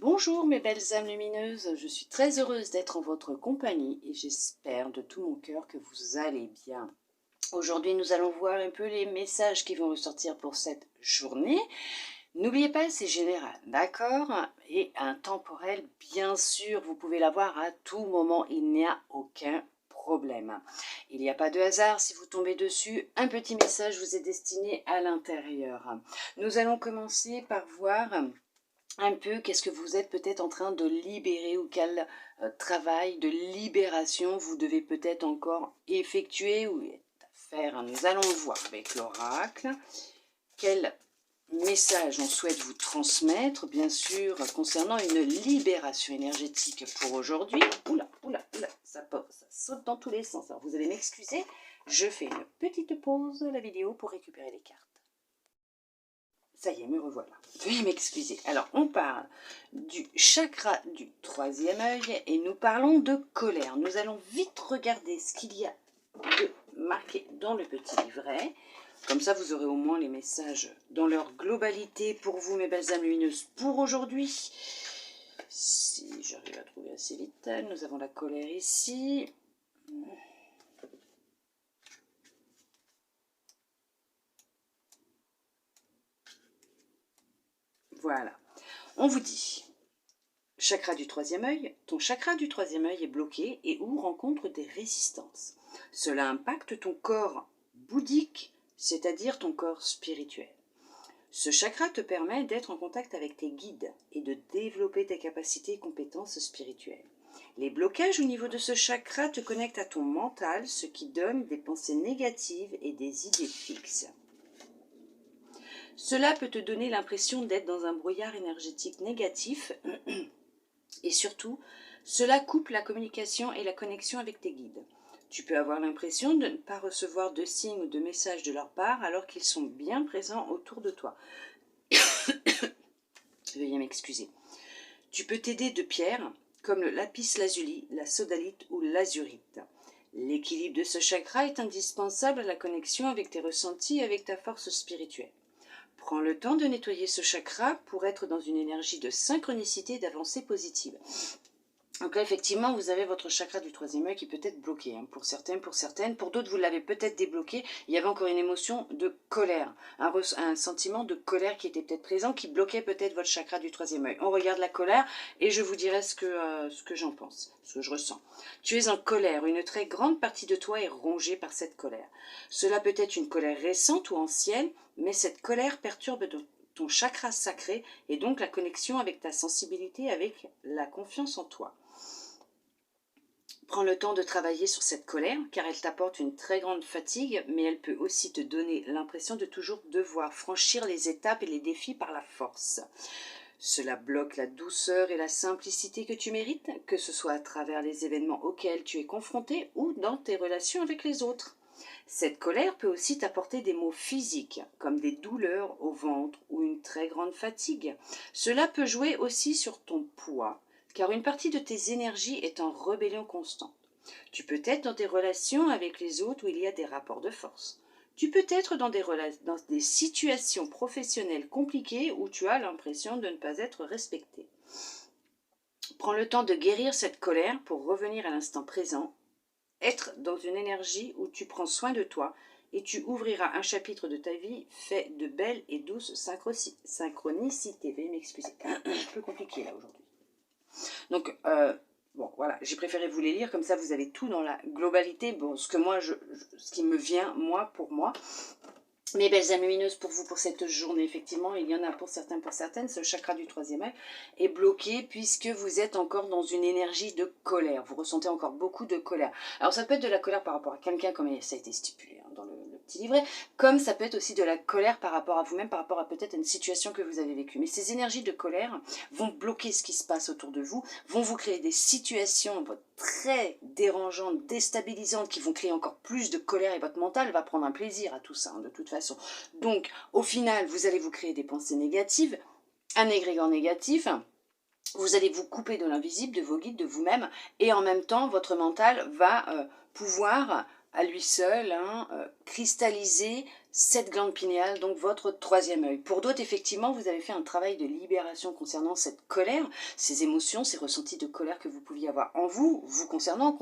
Bonjour mes belles âmes lumineuses, je suis très heureuse d'être en votre compagnie et j'espère de tout mon cœur que vous allez bien. Aujourd'hui nous allons voir un peu les messages qui vont ressortir pour cette journée. N'oubliez pas, c'est général, d'accord? Et intemporel, bien sûr, vous pouvez l'avoir à tout moment, il n'y a aucun problème. Il n'y a pas de hasard, si vous tombez dessus, un petit message vous est destiné à l'intérieur. Nous allons commencer par voir un peu qu'est-ce que vous êtes peut-être en train de libérer ou quel travail de libération vous devez peut-être encore effectuer ou faire. Nous allons voir avec l'oracle quel message on souhaite vous transmettre, bien sûr, concernant une libération énergétique pour aujourd'hui. Oula, oula, oula, ça saute dans tous les sens. Alors vous allez m'excuser, je fais une petite pause de la vidéo pour récupérer les cartes. Ça y est, me revoilà. Veuillez m'excuser. Alors, on parle du chakra du troisième œil et nous parlons de colère. Nous allons vite regarder ce qu'il y a de marqué dans le petit livret. Comme ça, vous aurez au moins les messages dans leur globalité pour vous, mes belles âmes lumineuses, pour aujourd'hui. Si j'arrive à trouver assez vite, nous avons la colère ici. Voilà. On vous dit, chakra du troisième œil, ton chakra du troisième œil est bloqué et ou rencontre des résistances. Cela impacte ton corps bouddhique, c'est-à-dire ton corps spirituel. Ce chakra te permet d'être en contact avec tes guides et de développer tes capacités et compétences spirituelles. Les blocages au niveau de ce chakra te connectent à ton mental, ce qui donne des pensées négatives et des idées fixes. Cela peut te donner l'impression d'être dans un brouillard énergétique négatif et surtout, cela coupe la communication et la connexion avec tes guides. Tu peux avoir l'impression de ne pas recevoir de signes ou de messages de leur part alors qu'ils sont bien présents autour de toi. Veuillez m'excuser. Tu peux t'aider de pierres comme le lapis lazuli, la sodalite ou l'azurite. L'équilibre de ce chakra est indispensable à la connexion avec tes ressentis et avec ta force spirituelle. Prends le temps de nettoyer ce chakra pour être dans une énergie de synchronicité et d'avancée positive. Donc là, effectivement, vous avez votre chakra du troisième œil qui peut être bloqué, hein, pour certains, pour certaines. Pour d'autres, vous l'avez peut-être débloqué. Il y avait encore une émotion de colère, un sentiment de colère qui était peut-être présent, qui bloquait peut-être votre chakra du troisième œil. On regarde la colère et je vous dirai ce que j'en pense, ce que je ressens. Tu es en colère. Une très grande partie de toi est rongée par cette colère. Cela peut être une colère récente ou ancienne, mais cette colère perturbe ton chakra sacré et donc la connexion avec ta sensibilité, avec la confiance en toi. Prends le temps de travailler sur cette colère car elle t'apporte une très grande fatigue, mais elle peut aussi te donner l'impression de toujours devoir franchir les étapes et les défis par la force. Cela bloque la douceur et la simplicité que tu mérites, que ce soit à travers les événements auxquels tu es confronté ou dans tes relations avec les autres. Cette colère peut aussi t'apporter des maux physiques, comme des douleurs au ventre ou une très grande fatigue. Cela peut jouer aussi sur ton poids, car une partie de tes énergies est en rébellion constante. Tu peux être dans des relations avec les autres où il y a des rapports de force. Tu peux être dans des situations professionnelles compliquées où tu as l'impression de ne pas être respecté. Prends le temps de guérir cette colère pour revenir à l'instant présent, être dans une énergie où tu prends soin de toi et tu ouvriras un chapitre de ta vie fait de belles et douces synchronicités. Veuillez m'excuser, un peu compliqué là aujourd'hui. Donc, bon, voilà, j'ai préféré vous les lire, comme ça vous avez tout dans la globalité, bon, ce qui me vient, moi, pour moi. Mes belles âmes lumineuses, pour vous, pour cette journée, effectivement, il y en a pour certains, pour certaines, ce chakra du troisième œil est bloqué puisque vous êtes encore dans une énergie de colère. Vous ressentez encore beaucoup de colère. Alors, ça peut être de la colère par rapport à quelqu'un, comme ça a été stipulé dans le petit livret, comme ça peut être aussi de la colère par rapport à vous-même, par rapport à peut-être une situation que vous avez vécue. Mais ces énergies de colère vont bloquer ce qui se passe autour de vous, vont vous créer des situations très dérangeantes, déstabilisantes, qui vont créer encore plus de colère et votre mental va prendre un plaisir à tout ça, hein, de toute façon. Donc, au final, vous allez vous créer des pensées négatives, un égrégore négatif, vous allez vous couper de l'invisible, de vos guides, de vous-même, et en même temps, votre mental va pouvoir à lui seul cristalliser cette glande pinéale, donc votre troisième œil. Pour d'autres, effectivement, vous avez fait un travail de libération concernant cette colère, ces émotions, ces ressentis de colère que vous pouviez avoir en vous, vous concernant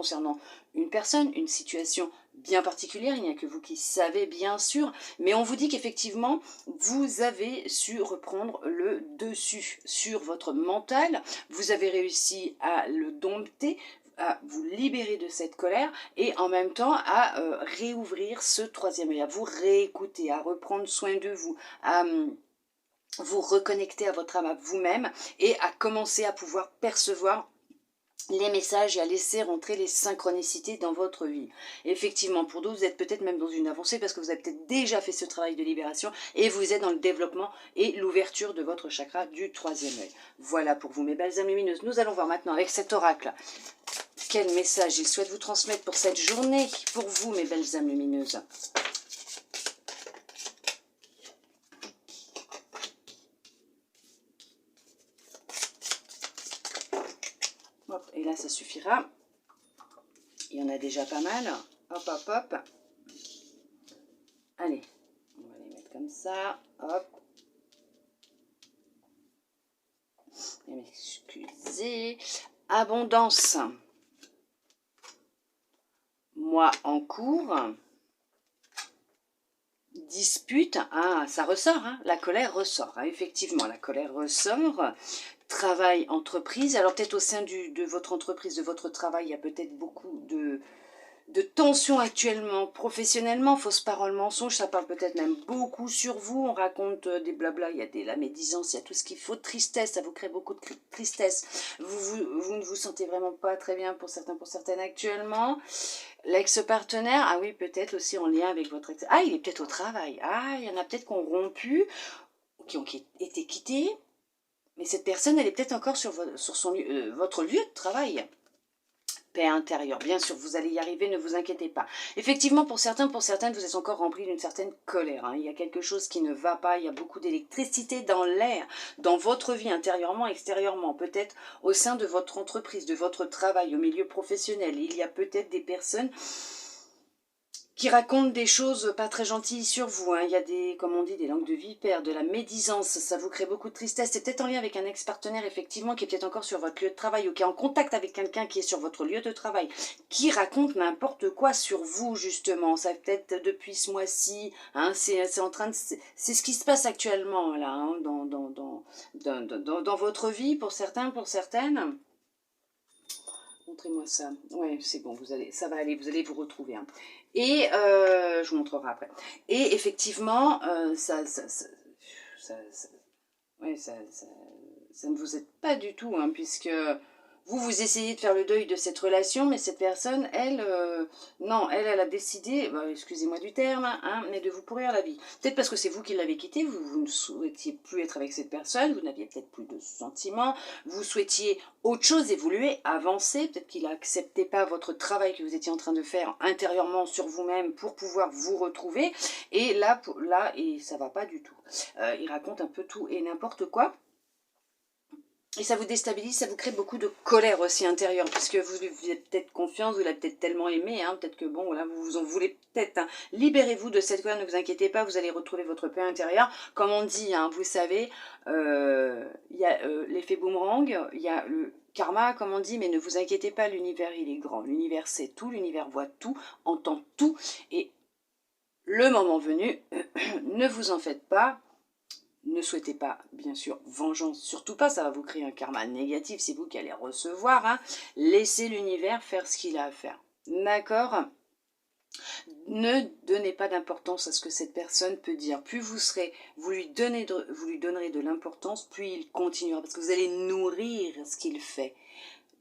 une personne, une situation bien particulière. Il n'y a que vous qui savez, bien sûr, mais on vous dit qu'effectivement, vous avez su reprendre le dessus sur votre mental, vous avez réussi à le dompter, à vous libérer de cette colère et en même temps à réouvrir ce troisième œil, à vous réécouter, à reprendre soin de vous, à vous reconnecter à votre âme, à vous-même et à commencer à pouvoir percevoir les messages et à laisser rentrer les synchronicités dans votre vie. Effectivement, pour d'autres, vous êtes peut-être même dans une avancée parce que vous avez peut-être déjà fait ce travail de libération et vous êtes dans le développement et l'ouverture de votre chakra du troisième œil. Voilà pour vous, mes belles âmes lumineuses. Nous allons voir maintenant avec cet oracle quel message il souhaite vous transmettre pour cette journée, pour vous, mes belles âmes lumineuses. Hop, et là, ça suffira. Il y en a déjà pas mal. Hop, hop, hop. Allez, on va les mettre comme ça. Hop. Et m'excuser. Abondance. Mois en cours. Dispute. Ah, ça ressort, hein. La colère ressort. Hein. Effectivement, la colère ressort. Travail, entreprise. Alors peut-être au sein de votre entreprise, de votre travail, il y a peut-être beaucoup de tension actuellement, professionnellement, fausse parole, mensonge, ça parle peut-être même beaucoup sur vous, on raconte des blabla, il y a la médisance, il y a tout ce qu'il faut, tristesse, ça vous crée beaucoup de tristesse, vous ne vous sentez vraiment pas très bien pour certains, pour certaines actuellement, l'ex-partenaire, ah oui, peut-être aussi en lien avec votre ex, ah il est peut-être au travail, ah il y en a peut-être qui ont rompu, qui ont été quittés, mais cette personne, elle est peut-être encore sur votre lieu de travail. Paix intérieure. Bien sûr, vous allez y arriver, ne vous inquiétez pas. Effectivement, pour certains, pour certaines, vous êtes encore rempli d'une certaine colère. Hein. Il y a quelque chose qui ne va pas, il y a beaucoup d'électricité dans l'air, dans votre vie, intérieurement, extérieurement. Peut-être au sein de votre entreprise, de votre travail, au milieu professionnel. Il y a peut-être des personnes qui racontent des choses pas très gentilles sur vous. Hein. Il y a des, comme on dit, des langues de vipère, de la médisance, ça vous crée beaucoup de tristesse. C'est peut-être en lien avec un ex-partenaire, effectivement, qui est peut-être encore sur votre lieu de travail ou qui est en contact avec quelqu'un qui est sur votre lieu de travail, qui raconte n'importe quoi sur vous, justement. Ça peut-être depuis ce mois-ci, hein, c'est en train de... C'est ce qui se passe actuellement, là, hein, dans votre vie, pour certains, pour certaines. Montrez-moi ça. Ouais, c'est bon, ça va aller, vous allez vous retrouver. Hein. Et je vous montrerai après. Et effectivement, ça ne vous aide pas du tout, hein, puisque vous essayez de faire le deuil de cette relation, mais cette personne, elle, non, elle a décidé, bah, excusez-moi du terme, hein, mais de vous pourrir la vie. Peut-être parce que c'est vous qui l'avez quitté, vous ne souhaitiez plus être avec cette personne, vous n'aviez peut-être plus de sentiments, vous souhaitiez autre chose, évoluer, avancer, peut-être qu'il n'acceptait pas votre travail que vous étiez en train de faire intérieurement sur vous-même pour pouvoir vous retrouver, et là et ça va pas du tout. Il raconte un peu tout et n'importe quoi. Et ça vous déstabilise, ça vous crée beaucoup de colère aussi intérieure, puisque vous lui avez peut-être confiance, vous l'avez peut-être tellement aimé, hein, peut-être que bon, voilà, vous vous en voulez peut-être. Hein. Libérez-vous de cette colère, ne vous inquiétez pas, vous allez retrouver votre paix intérieure. Comme on dit, hein, vous savez, il y a l'effet boomerang, il y a le karma, comme on dit, mais ne vous inquiétez pas, l'univers il est grand, l'univers sait tout, l'univers voit tout, entend tout, et le moment venu, ne vous en faites pas. Ne souhaitez pas, bien sûr, vengeance, surtout pas, ça va vous créer un karma négatif, c'est vous qui allez recevoir. Hein. Laissez l'univers faire ce qu'il a à faire. D'accord ? Ne donnez pas d'importance à ce que cette personne peut dire. Plus vous lui donnerez de l'importance, plus il continuera, parce que vous allez nourrir ce qu'il fait.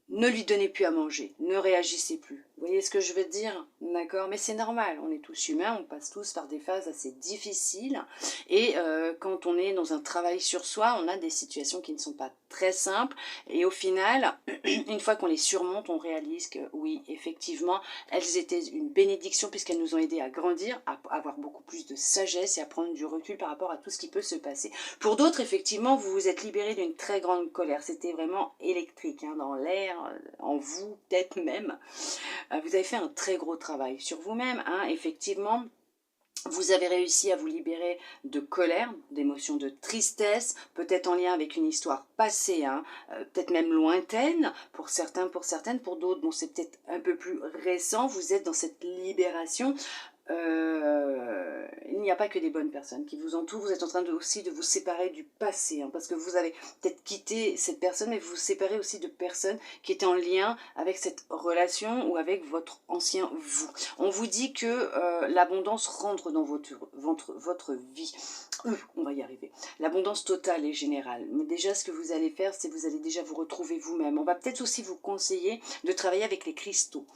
Ne lui donnez plus à manger, ne réagissez plus. Vous voyez ce que je veux dire? D'accord? Mais c'est normal, on est tous humains, on passe tous par des phases assez difficiles. Et quand on est dans un travail sur soi, on a des situations qui ne sont pas très simples. Et au final, une fois qu'on les surmonte, on réalise que oui, effectivement, elles étaient une bénédiction puisqu'elles nous ont aidés à grandir, à avoir beaucoup plus de sagesse et à prendre du recul par rapport à tout ce qui peut se passer. Pour d'autres, effectivement, vous vous êtes libérés d'une très grande colère. C'était vraiment électrique, hein, dans l'air, en vous, peut-être même. Vous avez fait un très gros travail sur vous-même, hein, effectivement. Vous avez réussi à vous libérer de colère, d'émotions de tristesse, peut-être en lien avec une histoire passée, hein, peut-être même lointaine, pour certains, pour certaines, pour d'autres, bon, c'est peut-être un peu plus récent, vous êtes dans cette libération. Il n'y a pas que des bonnes personnes qui vous entourent, vous êtes en train aussi de vous séparer du passé, hein, parce que vous avez peut-être quitté cette personne, mais vous vous séparez aussi de personnes qui étaient en lien avec cette relation ou avec votre ancien vous. On vous dit que l'abondance rentre dans votre vie. On va y arriver. L'abondance totale et générale. Mais déjà, ce que vous allez faire, c'est que vous allez déjà vous retrouver vous-même. On va peut-être aussi vous conseiller de travailler avec les cristaux.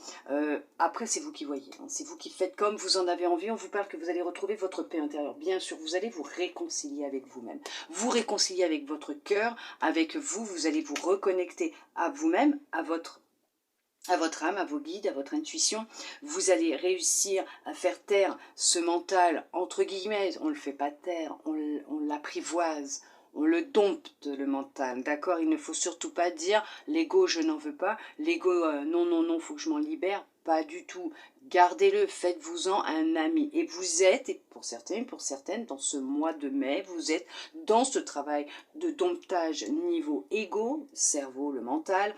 Après, c'est vous qui voyez. Hein. C'est vous qui faites comme vous en avez envie. On vous parle que vous allez retrouver votre paix intérieure. Bien sûr, vous allez vous réconcilier avec vous-même. Vous réconcilier avec votre cœur, avec vous. Vous allez vous reconnecter à vous-même, à votre âme, à vos guides, à votre intuition. Vous allez réussir à faire taire ce mental, entre guillemets, on ne le fait pas taire, on l'apprivoise, on le dompte le mental, d'accord? Il ne faut surtout pas dire l'ego je n'en veux pas, l'ego non, non, non, il faut que je m'en libère, pas du tout. Gardez-le, faites-vous-en un ami. Et vous êtes, et pour certains, pour certaines, dans ce mois de mai, vous êtes dans ce travail de domptage niveau ego, cerveau, le mental.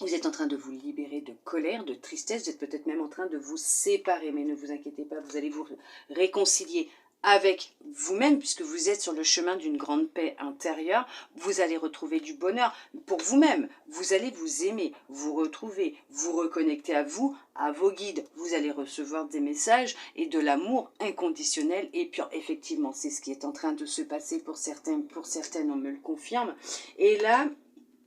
Vous êtes en train de vous libérer de colère, de tristesse, vous êtes peut-être même en train de vous séparer, mais ne vous inquiétez pas, vous allez vous réconcilier avec vous-même, puisque vous êtes sur le chemin d'une grande paix intérieure, vous allez retrouver du bonheur pour vous-même, vous allez vous aimer, vous retrouver, vous reconnecter à vous, à vos guides, vous allez recevoir des messages et de l'amour inconditionnel et pur. Effectivement, c'est ce qui est en train de se passer pour certains, pour certaines, on me le confirme, et là,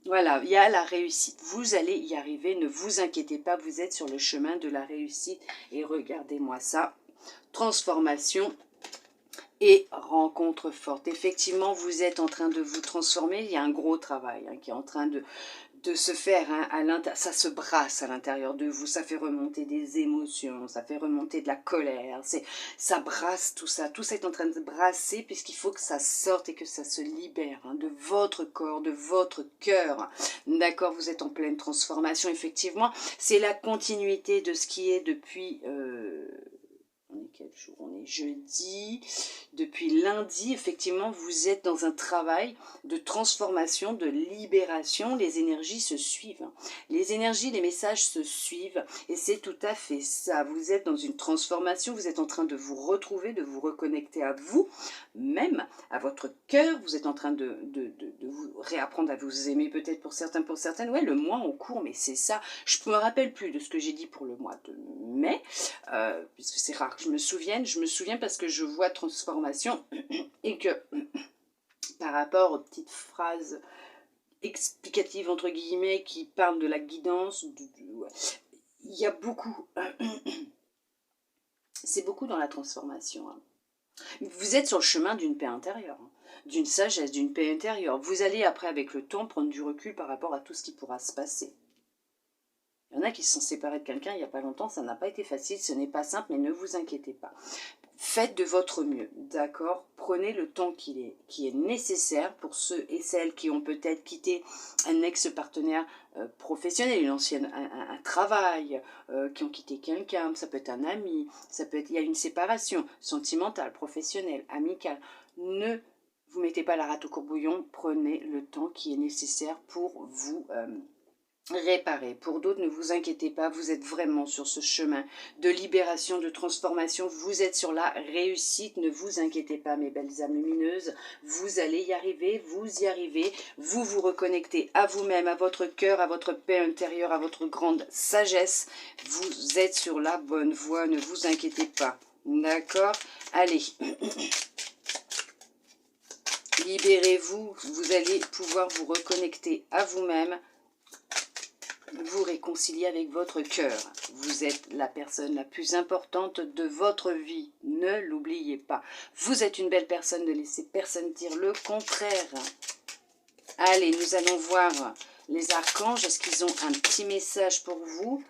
voilà, il y a la réussite. Vous allez y arriver, ne vous inquiétez pas, vous êtes sur le chemin de la réussite. Et regardez-moi ça, transformation et rencontre forte. Effectivement, vous êtes en train de vous transformer, il y a un gros travail qui est en train de se faire, hein, à l'intérieur, ça se brasse à l'intérieur de vous, ça fait remonter des émotions, ça fait remonter de la colère, ça brasse tout ça est en train de brasser puisqu'il faut que ça sorte et que ça se libère, hein, de votre corps, de votre cœur, d'accord, vous êtes en pleine transformation, effectivement, c'est la continuité de ce qui est depuis... on est quel jour? On est jeudi. Depuis lundi, effectivement, vous êtes dans un travail de transformation, de libération. Les énergies se suivent. Les énergies, les messages se suivent. Et c'est tout à fait ça. Vous êtes dans une transformation. Vous êtes en train de vous retrouver, de vous reconnecter à vous, même à votre cœur. Vous êtes en train de vous réapprendre à vous aimer, peut-être pour certains, pour certaines. Ouais, le mois en cours, mais c'est ça. Je ne me rappelle plus de ce que j'ai dit pour le mois de mai, puisque c'est rare que je me souviens parce que je vois transformation et que par rapport aux petites phrases explicatives entre guillemets qui parlent de la guidance, il y a beaucoup, c'est beaucoup dans la transformation. Hein. Vous êtes sur le chemin d'une paix intérieure, hein, d'une sagesse, d'une paix intérieure. Vous allez après avec le temps prendre du recul par rapport à tout ce qui pourra se passer. Il y en a qui se sont séparés de quelqu'un il n'y a pas longtemps, ça n'a pas été facile, ce n'est pas simple, mais ne vous inquiétez pas. Faites de votre mieux, d'accord? Prenez le temps qui est nécessaire pour ceux et celles qui ont peut-être quitté un ex-partenaire professionnel, un travail, qui ont quitté quelqu'un, ça peut être un ami, ça peut être, il y a une séparation sentimentale, professionnelle, amicale. Ne vous mettez pas la rate au courbouillon, prenez le temps qui est nécessaire pour vous réparer. Pour d'autres, ne vous inquiétez pas, vous êtes vraiment sur ce chemin de libération, de transformation, vous êtes sur la réussite, ne vous inquiétez pas mes belles âmes lumineuses, vous allez y arriver, vous y arrivez, vous vous reconnectez à vous-même, à votre cœur, à votre paix intérieure, à votre grande sagesse, vous êtes sur la bonne voie, ne vous inquiétez pas, d'accord? Allez, libérez-vous, vous allez pouvoir vous reconnecter à vous-même, vous réconcilier avec votre cœur. Vous êtes la personne la plus importante de votre vie. Ne l'oubliez pas. Vous êtes une belle personne, ne laissez personne dire le contraire. Allez, nous allons voir les archanges. Est-ce qu'ils ont un petit message pour vous?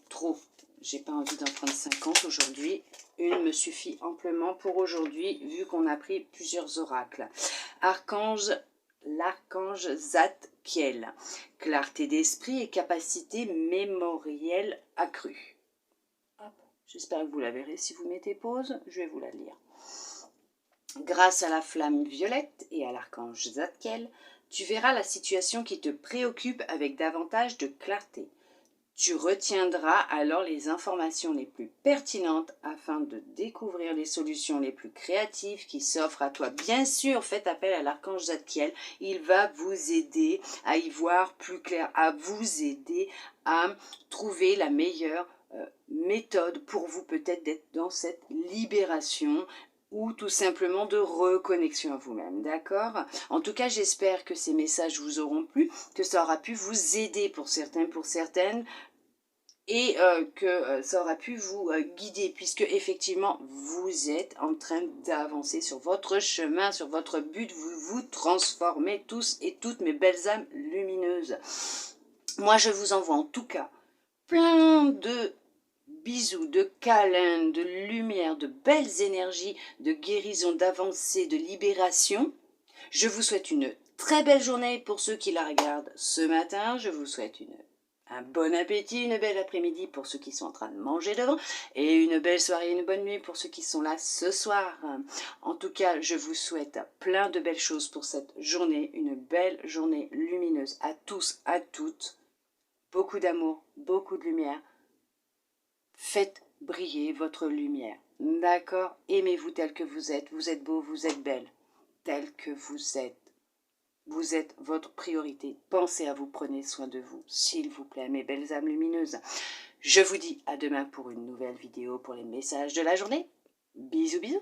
Trop. J'ai pas envie d'en prendre 50 aujourd'hui. Une me suffit amplement pour aujourd'hui, vu qu'on a pris plusieurs oracles. Archange, l'archange Zat Zadkiel. Clarté d'esprit et capacité mémorielle accrue. J'espère que vous la verrez si vous mettez pause, je vais vous la lire. Grâce à la flamme violette et à l'archange Zadkiel, tu verras la situation qui te préoccupe avec davantage de clarté. Tu retiendras alors les informations les plus pertinentes afin de découvrir les solutions les plus créatives qui s'offrent à toi. Bien sûr, faites appel à l'archange Zadkiel. Il va vous aider à y voir plus clair, à vous aider à trouver la meilleure méthode pour vous peut-être d'être dans cette libération ou tout simplement de reconnexion à vous-même, d'accord? En tout cas, j'espère que ces messages vous auront plu, que ça aura pu vous aider pour certains, pour certaines, et que ça aura pu vous guider, puisque effectivement vous êtes en train d'avancer sur votre chemin, sur votre but, vous vous transformez tous et toutes, mes belles âmes lumineuses. Moi je vous envoie en tout cas plein de bisous, de câlins, de lumière, de belles énergies, de guérison, d'avancée, de libération. Je vous souhaite une très belle journée pour ceux qui la regardent ce matin. Je vous souhaite un bon appétit, une belle après-midi pour ceux qui sont en train de manger devant et une belle soirée, une bonne nuit pour ceux qui sont là ce soir. En tout cas, je vous souhaite plein de belles choses pour cette journée, une belle journée lumineuse à tous, à toutes. Beaucoup d'amour, beaucoup de lumière. Faites briller votre lumière, d'accord? Aimez-vous tel que vous êtes beau, vous êtes belle, tel que vous êtes. Vous êtes votre priorité. Pensez à vous, prenez soin de vous, s'il vous plaît, mes belles âmes lumineuses. Je vous dis à demain pour une nouvelle vidéo pour les messages de la journée. Bisous, bisous.